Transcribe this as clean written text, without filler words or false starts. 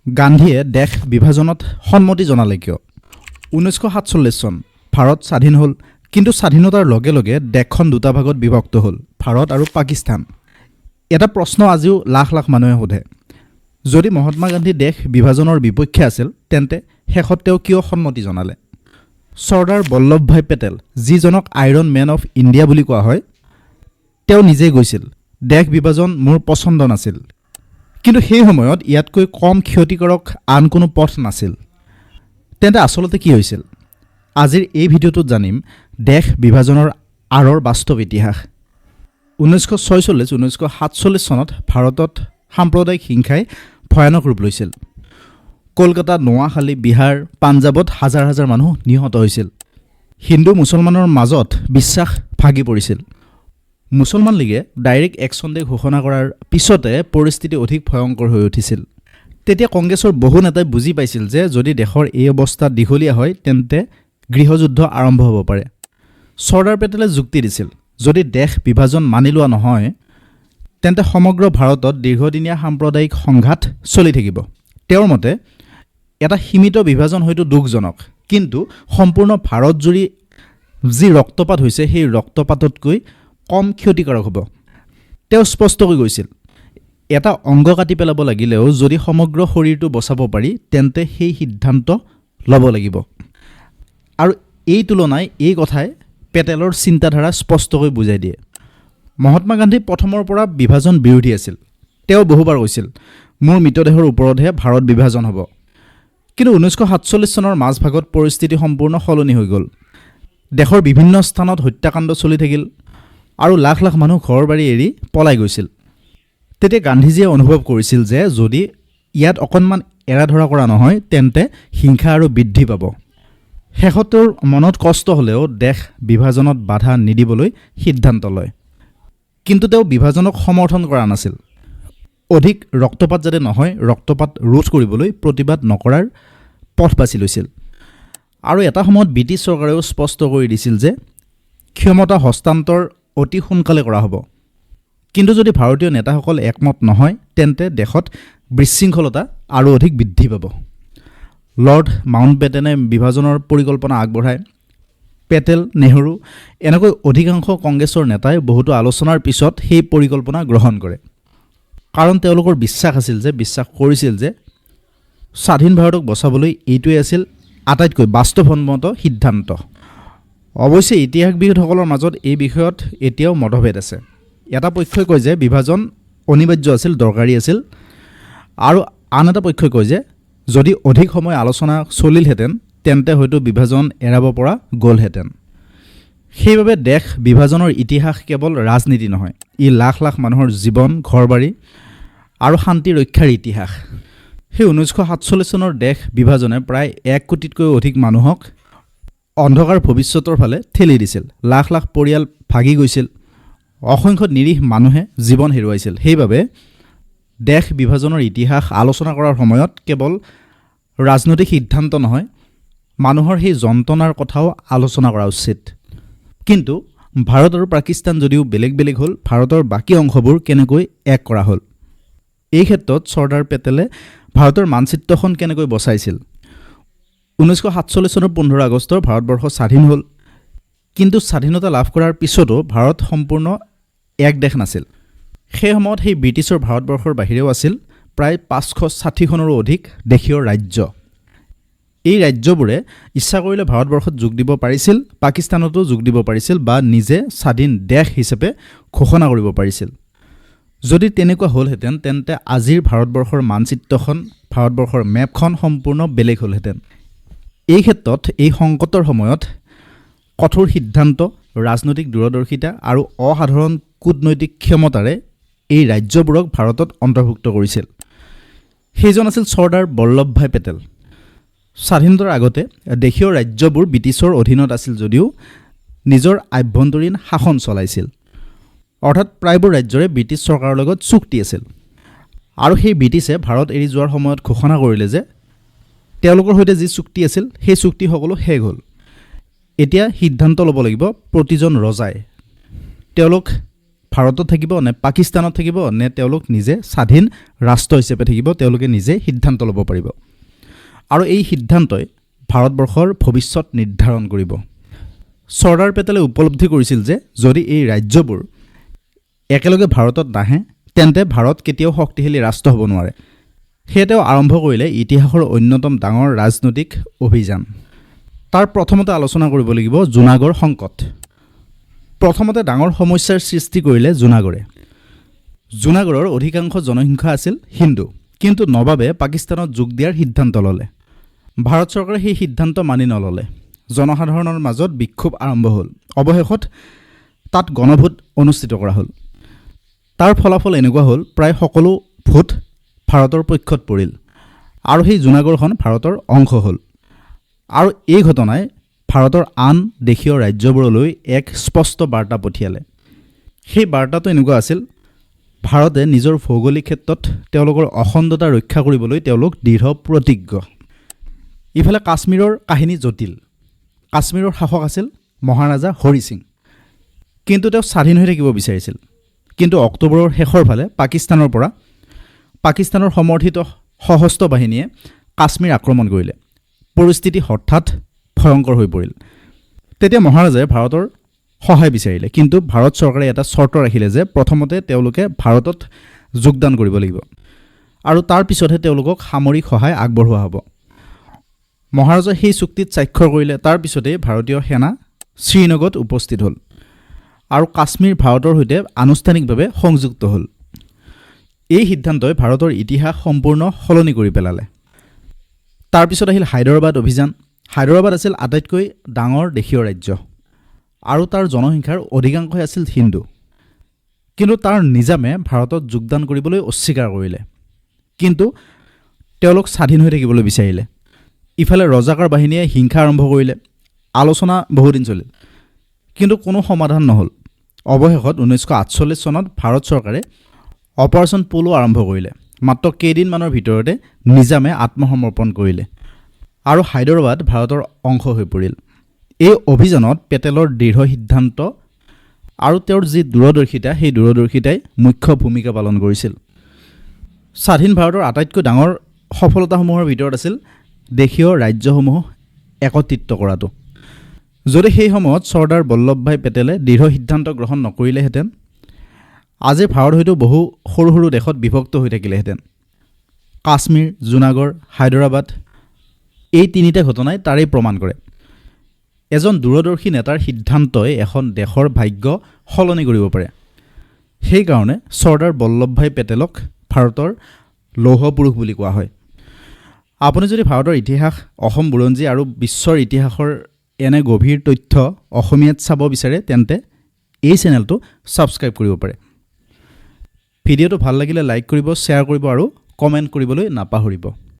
গান্ধীয়ে দেশ বিভাজনত সন্মতি জনালে কিয়? 1947 চন ভাৰত স্বাধীন হ'ল, কিন্তু স্বাধীনতাৰ লগে লগে দেশখন দুটা ভাগত বিভক্ত হ'ল, ভাৰত আৰু পাকিস্তান। এটা প্ৰশ্ন আজিও লাখ লাখ মানুহে সোধে, যদি মহাত্মা গান্ধী দেশ বিভাজনৰ বিপক্ষে আছিল তেন্তে শেষত তেওঁ কিয় সন্মতি জনালে? চৰ্দাৰ বল্লভভাই পেটেল, যিজনক আইৰণ মেন অফ ইণ্ডিয়া বুলি কোৱা হয়, তেওঁ নিজেই কৈছিল, দেশ বিভাজন মোৰ পচন্দ নাছিল, কিন্তু সেই সময়ত ইয়াতকৈ কম ক্ষতিকাৰক আন কোনো পথ নাছিল। তেন্তে আচলতে কি হৈছিল? আজিৰ এই ভিডিঅ'টোত জানিম দেশ বিভাজনৰ আঁৰৰ বাস্তৱ ইতিহাস। 1946-1947 চনত ভাৰতত সাম্প্ৰদায়িক হিংসাই ভয়ানক ৰূপ লৈছিল। কলকাতা, নোৱাখালী, বিহাৰ, পাঞ্জাৱত হাজাৰ হাজাৰ মানুহ নিহত হৈছিল। হিন্দু মুছলমানৰ মাজত বিশ্বাস ভাগি পৰিছিল। মুছলমান লীগে ডাইৰেক্ট একশ্যন ডে ঘোষণা কৰাৰ পিছতে পৰিস্থিতি অধিক ভয়ংকৰ হৈ উঠিছিল। তেতিয়া কংগ্ৰেছৰ বহু নেতাই বুজি পাইছিল যে যদি দেশৰ এই অৱস্থা দীঘলীয়া হয় তেন্তে গৃহযুদ্ধ আৰম্ভ হ'ব পাৰে। চৰ্দাৰ পেটেলে যুক্তি দিছিল, যদি দেশ বিভাজন মানি লোৱা নহয় তেন্তে সমগ্ৰ ভাৰতত দীৰ্ঘদিনীয়া সাম্প্ৰদায়িক সংঘাত চলি থাকিব। তেওঁৰ মতে এটা সীমিত বিভাজন হয়তো দুখজনক, কিন্তু সম্পূৰ্ণ ভাৰতজুৰি যি ৰক্তপাত হৈছে সেই ৰক্তপাততকৈ কম ক্ষতিকাৰক হ'ব। তেওঁ স্পষ্টকৈ কৈছিল, এটা অংগ কাটি পেলাব লাগিলেও যদি সমগ্ৰ শৰীৰটো বচাব পাৰি তেন্তে সেই সিদ্ধান্ত ল'ব লাগিব। আৰু এই তুলনাই এই কথাই পেটেলৰ চিন্তাধাৰা স্পষ্টকৈ বুজাই দিয়ে। মহাত্মা গান্ধী প্ৰথমৰ পৰা বিভাজন বিৰোধী আছিল। তেওঁ বহুবাৰ কৈছিল, মোৰ মৃতদেহৰ ওপৰতহে ভাৰত বিভাজন হ'ব। কিন্তু 1947 চনৰ মাজভাগত পৰিস্থিতি সম্পূৰ্ণ সলনি হৈ গ'ল। দেশৰ বিভিন্ন স্থানত হত্যাকাণ্ড চলি থাকিল আৰু লাখ লাখ মানুহ ঘৰ বাৰী এৰি পলাই গৈছিল। তেতিয়া গান্ধীজীয়ে অনুভৱ কৰিছিল যে যদি ইয়াত অকণমান এৰা ধৰা কৰা নহয় তেন্তে হিংসা আৰু বৃদ্ধি পাব। শেষত তেওঁৰ মনত কষ্ট হ'লেও দেশ বিভাজনত বাধা নিদিবলৈ সিদ্ধান্ত লয়। কিন্তু তেওঁ বিভাজনক সমৰ্থন কৰা নাছিল। অধিক ৰক্তপাত যাতে নহয়, ৰক্তপাত ৰোধ কৰিবলৈ প্ৰতিবাদ নকৰাৰ পথ বাছি লৈছিল। আৰু এটা সময়ত ব্ৰিটিছ চৰকাৰেও স্পষ্ট কৰি দিছিল যে ক্ষমতা হস্তান্তৰ অতি সোনকালে কৰা হ'ব। কিন্তু যদি ভাৰতীয় নেতাসকল একমত নহয় তেন্তে দেশত বিশৃংখলতা আৰু অধিক বৃদ্ধি পাব। লৰ্ড মাউণ্টবেটেনে বিভাজনৰ পৰিকল্পনা আগবঢ়ায়। পেটেল, নেহৰু এনেকৈ অধিকাংশ কংগ্ৰেছৰ নেতাই বহুতো আলোচনাৰ পিছত সেই পৰিকল্পনা গ্ৰহণ কৰে। কাৰণ তেওঁলোকৰ বিশ্বাস কৰিছিল যে স্বাধীন ভাৰতক বচাবলৈ এইটোৱেই আছিল আটাইতকৈ বাস্তৱসন্মত সিদ্ধান্ত। অৱশ্যে ইতিহাসবিদসকলৰ মাজত এই বিষয়ত এতিয়াও মতভেদ আছে। এটা পক্ষই কয় যে বিভাজন অনিবাৰ্য আছিল, দৰকাৰী আছিল, আৰু আন এটা পক্ষই কয় যে যদি অধিক সময় আলোচনা চলিলহেঁতেন তেন্তে হয়তো বিভাজন এৰাব পৰা গ'লহেঁতেন। সেইবাবে দেশ বিভাজনৰ ইতিহাস কেৱল ৰাজনীতি নহয়, ই লাখ লাখ মানুহৰ জীৱন, ঘৰবাৰী আৰু শান্তি ৰক্ষাৰ ইতিহাস। সেই 1947 চনৰ দেশ বিভাজনে প্ৰায় 1 কোটিতকৈ অধিক মানুহক অন্ধকাৰ ভৱিষ্যতৰ ফালে ঠেলি দিছিল। লাখ লাখ পৰিয়াল ভাগি গৈছিল, অসংখ্য নিৰীহ মানুহে জীৱন হেৰুৱাইছিল। সেইবাবে দেশ বিভাজনৰ ইতিহাস আলোচনা কৰাৰ সময়ত কেৱল ৰাজনৈতিক সিদ্ধান্ত নহয়, মানুহৰ সেই যন্ত্ৰণাৰ কথাও আলোচনা কৰা উচিত। কিন্তু ভাৰত আৰু পাকিস্তান যদিও বেলেগ বেলেগ হ'ল, ভাৰতৰ বাকী অংশবোৰ কেনেকৈ এক কৰা হ'ল? এই ক্ষেত্ৰত চৰ্দাৰ পেটেলে ভাৰতৰ মানচিত্ৰখন কেনেকৈ বচাইছিল? 1947 চনৰ 15 আগষ্টৰ ভাৰতবৰ্ষ স্বাধীন হ'ল, কিন্তু স্বাধীনতা লাভ কৰাৰ পিছতো ভাৰত সম্পূৰ্ণ এক দেশ নাছিল। সেই সময়ত সেই ব্ৰিটিছৰ ভাৰতবৰ্ষৰ বাহিৰেও আছিল প্ৰায় 560খনৰো অধিক দেশীয় ৰাজ্য। এই ৰাজ্যবোৰে ইচ্ছা কৰিলে ভাৰতবৰ্ষত যোগ দিব পাৰিছিল, পাকিস্তানতো যোগ দিব পাৰিছিল বা নিজে স্বাধীন দেশ হিচাপে ঘোষণা কৰিব পাৰিছিল। যদি তেনেকুৱা হ'লহেঁতেন তেন্তে আজিৰ ভাৰতবৰ্ষৰ মানচিত্ৰখন, ভাৰতবৰ্ষৰ মেপখন সম্পূৰ্ণ বেলেগ হ'লহেঁতেন। এই ক্ষেত্ৰত এই সংকটৰ সময়ত কঠোৰ সিদ্ধান্ত, ৰাজনৈতিক দূৰদৰ্শিতা আৰু অসাধাৰণ কূটনৈতিক ক্ষমতাৰে এই ৰাজ্যবোৰক ভাৰতত অন্তৰ্ভুক্ত কৰিছিল। সেইজন আছিল চৰ্দাৰ বল্লভভাই পেটেল। স্বাধীনতাৰ আগতে দেশীয় ৰাজ্যবোৰ ব্ৰিটিছৰ অধীনত আছিল যদিও নিজৰ আভ্যন্তৰীণ শাসন চলাইছিল। অৰ্থাৎ প্ৰায়বোৰ ৰাজ্যৰে ব্ৰিটিছ চৰকাৰৰ লগত চুক্তি আছিল। আৰু সেই ব্ৰিটিছে ভাৰত এৰি যোৱাৰ সময়ত ঘোষণা কৰিলে যে তেওঁলোকৰ সৈতে যি চুক্তি আছিল সেই চুক্তি সকলো শেষ হ'ল। এতিয়া সিদ্ধান্ত ল'ব লাগিব প্ৰতিজন ৰজাই। তেওঁলোক ভাৰতত থাকিব নে পাকিস্তানত থাকিব নে তেওঁলোক নিজে স্বাধীন ৰাষ্ট্ৰ হিচাপে থাকিব তেওঁলোকে নিজে সিদ্ধান্ত ল'ব পাৰিব আৰু এই সিদ্ধান্তই ভাৰতবৰ্ষৰ ভৱিষ্যত নিৰ্ধাৰণ কৰিব চৰ্দাৰ পেটেলে উপলব্ধি কৰিছিল যে যদি এই ৰাজ্যবোৰ একেলগে ভাৰতত নাহে তেন্তে ভাৰত কেতিয়াও শক্তিশালী ৰাষ্ট্ৰ হ'ব নোৱাৰে সেয়ে তেওঁ আৰম্ভ কৰিলে ইতিহাসৰ অন্যতম ডাঙৰ ৰাজনৈতিক অভিযান তাৰ প্ৰথমতে আলোচনা কৰিব লাগিব জুনাগড় সংকট প্ৰথমতে ডাঙৰ সমস্যাৰ সৃষ্টি কৰিলে জুনাগড়ৰ অধিকাংশ জনসংখ্যা আছিল হিন্দু কিন্তু নবাবে পাকিস্তানত যোগ দিয়াৰ সিদ্ধান্ত ল'লে ভাৰত চৰকাৰে সেই সিদ্ধান্ত মানি নল'লে জনসাধাৰণৰ মাজত বিক্ষোভ আৰম্ভ হ'ল অৱশেষত তাত গণভোট অনুষ্ঠিত কৰা হ'ল তাৰ ফলাফল এনেকুৱা হ'ল প্ৰায় সকলো ভোট ভাৰতৰ পক্ষত পৰিল আৰু সেই জুনাগড়খন ভাৰতৰ অংশ হ'ল আৰু এই ঘটনাই ভাৰতৰ আন দেশীয় ৰাজ্যবোৰলৈ এক স্পষ্ট বাৰ্তা পঠিয়ালে সেই বাৰ্তাটো এনেকুৱা আছিল ভাৰতে নিজৰ ভৌগোলিক ক্ষেত্ৰত তেওঁলোকৰ অখণ্ডতা ৰক্ষা কৰিবলৈ তেওঁলোক দৃঢ় প্ৰতিজ্ঞ ইফালে কাশ্মীৰৰ কাহিনী জটিল কাশ্মীৰৰ শাসক আছিল মহাৰাজা হৰি সিং কিন্তু তেওঁ স্বাধীন হৈ থাকিব বিচাৰিছিল কিন্তু অক্টোবৰৰ শেষৰ ফালে পাকিস্তানৰ সমৰ্থিত সশস্ত্ৰ বাহিনীয়ে কাশ্মীৰ আক্ৰমণ কৰিলে পৰিস্থিতি হঠাৎ ভয়ংকৰ হৈ পৰিল তেতিয়া মহাৰাজাই ভাৰতৰ সহায় বিচাৰিলে কিন্তু ভাৰত চৰকাৰে এটা চৰ্ত ৰাখিলে যে প্ৰথমতে তেওঁলোকে ভাৰতত যোগদান কৰিব লাগিব আৰু তাৰ পিছতহে তেওঁলোকক সামৰিক সহায় আগবঢ়োৱা হ'ব মহাৰাজাই সেই চুক্তিত স্বাক্ষৰ কৰিলে তাৰ পিছতেই ভাৰতীয় সেনা শ্ৰীনগৰত উপস্থিত হ'ল আৰু কাশ্মীৰ ভাৰতৰ সৈতে আনুষ্ঠানিকভাৱে সংযুক্ত হ'ল এই সিদ্ধান্তই ভাৰতৰ ইতিহাস সম্পূৰ্ণ সলনি কৰি পেলালে তাৰ পিছত আহিল হায়দৰাবাদ অভিযান হায়দৰাবাদ আছিল আটাইতকৈ ডাঙৰ দেশীয় ৰাজ্য আৰু তাৰ জনসংখ্যাৰ অধিকাংশই আছিল হিন্দু কিন্তু তাৰ নিজামে ভাৰতত যোগদান কৰিবলৈ অস্বীকাৰ কৰিলে কিন্তু তেওঁলোক স্বাধীন হৈ থাকিবলৈ বিচাৰিলে ইফালে ৰজাকাৰ বাহিনীয়ে হিংসা আৰম্ভ কৰিলে আলোচনা বহুদিন চলিল কিন্তু কোনো সমাধান নহ'ল অৱশেষত 1948 চনত ভাৰত চৰকাৰে অপাৰেশ্যন পোলো আৰম্ভ কৰিলে মাত্ৰ কেইদিনমানৰ ভিতৰতে নিজামে আত্মসমৰ্পণ কৰিলে আৰু হায়দৰাবাদ ভাৰতৰ অংশ হৈ পৰিল এই অভিযানত পেটেলৰ দৃঢ় সিদ্ধান্ত আৰু তেওঁৰ যি দূৰদৰ্শিতা সেই দূৰদৰ্শিতাই মুখ্য ভূমিকা পালন কৰিছিল স্বাধীন ভাৰতৰ আটাইতকৈ ডাঙৰ সফলতাসমূহৰ ভিতৰত আছিল দেশীয় ৰাজ্যসমূহ একত্ৰিত কৰাটো যদি সেই সময়ত চৰ্দাৰ বল্লভভাই পেটেলে দৃঢ় সিদ্ধান্ত গ্ৰহণ নকৰিলেহেঁতেন আজি ভাৰত হয়তো বহু সৰু সৰু দেশত বিভক্ত হৈ থাকিলেহেঁতেন কাশ্মীৰ জুনাগড় হায়দৰাবাদ এই তিনিটা ঘটনাই তাৰেই প্ৰমাণ কৰে এজন দূৰদৰ্শী নেতাৰ সিদ্ধান্তই এখন দেশৰ ভাগ্য সলনি কৰিব পাৰে সেইকাৰণে চৰ্দাৰ বল্লভভাই পেটেলক ভাৰতৰ লৌহ পুৰুষ বুলি কোৱা হয় আপুনি যদি ভাৰতৰ ইতিহাস অসম বুৰঞ্জী আৰু বিশ্বৰ ইতিহাসৰ এনে গভীৰ তথ্য অসমীয়াত চাব বিচাৰে তেন্তে এই চেনেলটো ছাবস্ক্ৰাইব কৰিব পাৰে ভিডিঅ'টো ভাল লাগিলে লাইক কৰিব শ্বেয়াৰ কৰিব আৰু কমেণ্ট কৰিবলৈ নাপাহৰিব